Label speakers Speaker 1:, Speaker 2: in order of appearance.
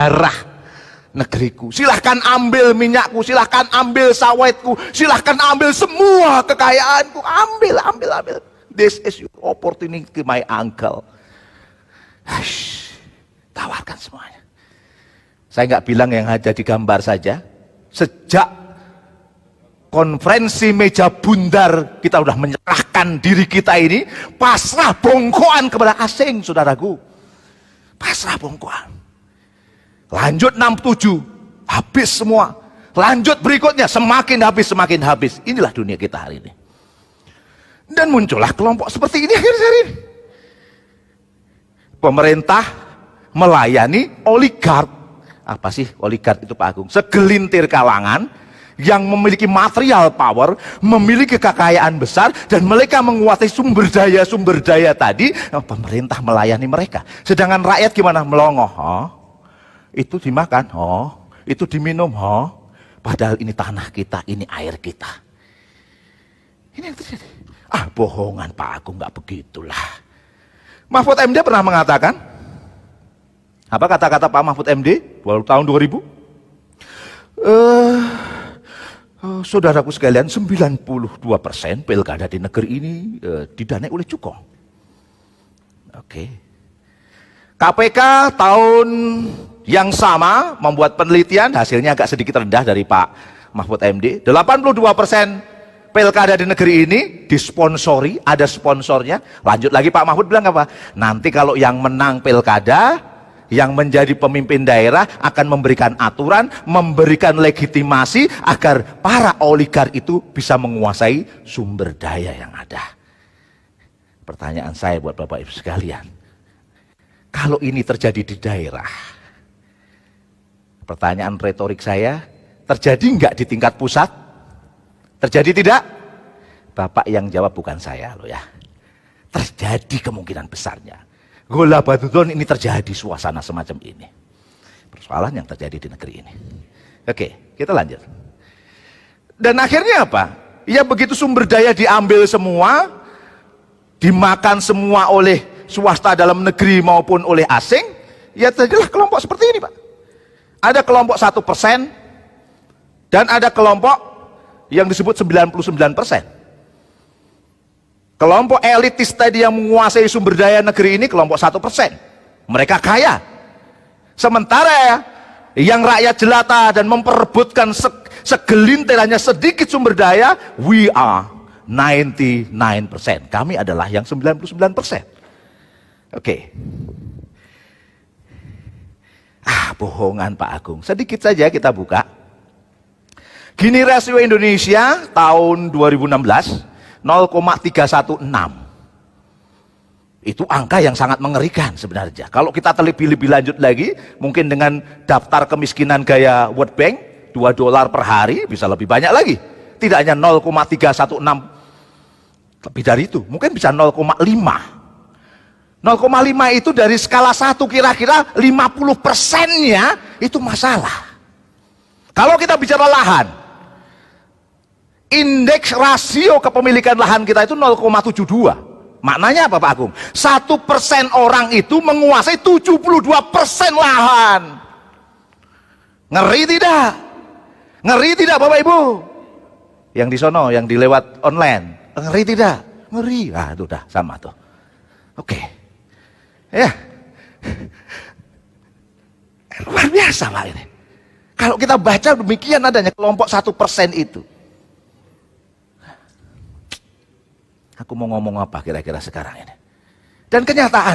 Speaker 1: darah negeriku. Silahkan ambil minyakku, silahkan ambil sawitku, silahkan ambil semua kekayaanku. Ambil. This is your opportunity, my uncle. Tawarkan semuanya. Saya nggak bilang yang ada di gambar saja. Sejak konferensi meja bundar, kita sudah menyerahkan diri kita ini pasrah bongkoan kepada asing, saudaraku. Pasrah bongkoan. Lanjut 67, habis semua. Lanjut berikutnya, semakin habis. Inilah dunia kita hari ini. Dan muncullah kelompok seperti ini akhir-akhir ini. Pemerintah melayani oligark. Apa sih oligark itu Pak Agung? Segelintir kalangan yang memiliki material power, memiliki kekayaan besar, dan mereka menguasai sumber daya tadi. Pemerintah melayani mereka. Sedangkan rakyat gimana? Melongo. Itu dimakan, itu diminum, padahal ini tanah kita, ini air kita. Ini yang terjadi. Bohongan Pak Agung, nggak begitulah. Mahfud MD pernah mengatakan, apa kata-kata Pak Mahfud MD tahun 2000? Saudaraku sekalian, 92% pilkada di negeri ini didanai oleh cukong. Oke. KPK tahun yang sama membuat penelitian, hasilnya agak sedikit rendah dari Pak Mahfud MD. 82% pilkada di negeri ini disponsori, ada sponsornya. Lanjut lagi Pak Mahfud bilang apa? Nanti kalau yang menang pilkada, yang menjadi pemimpin daerah akan memberikan aturan, memberikan legitimasi agar para oligark itu bisa menguasai sumber daya yang ada. Pertanyaan saya buat Bapak Ibu sekalian, kalau ini terjadi di daerah, pertanyaan retorik saya, terjadi nggak di tingkat pusat? Terjadi tidak? Bapak yang jawab bukan saya loh ya. Terjadi kemungkinan besarnya. Gola Batudon ini terjadi suasana semacam ini. Persoalan yang terjadi di negeri ini. Oke, kita lanjut. Dan akhirnya apa? Ya begitu sumber daya diambil semua, dimakan semua oleh swasta dalam negeri maupun oleh asing, ya terjadilah kelompok seperti ini Pak. Ada kelompok 1% dan ada kelompok yang disebut 99%. Kelompok elitis tadi yang menguasai sumber daya negeri ini kelompok 1%. Mereka kaya. Sementara yang rakyat jelata dan memperebutkan segelintir hanya sedikit sumber daya, we are 99%. Kami adalah yang 99%. Oke. Bohongan Pak Agung. Sedikit saja kita buka. Gini rasio Indonesia tahun 2016 0,316. Itu angka yang sangat mengerikan sebenarnya. Kalau kita lebih lanjut lagi, mungkin dengan daftar kemiskinan gaya World Bank, $2 per hari bisa lebih banyak lagi. Tidak hanya 0,316, lebih dari itu, mungkin bisa 0,5. 0,5 itu dari skala 1 kira-kira 50%-nya itu masalah. Kalau kita bicara lahan, indeks rasio kepemilikan lahan kita itu 0,72. Maknanya apa Pak Agung? 1% orang itu menguasai 72% lahan. Ngeri tidak? Ngeri tidak Bapak Ibu? Yang di sono, yang dilewat online, ngeri tidak? Ngeri. Itu udah sama tuh. Oke. Ya. Luar biasa Pak ini. Kalau kita baca demikian adanya kelompok 1% itu. Aku mau ngomong apa kira-kira sekarang ini? Dan kenyataan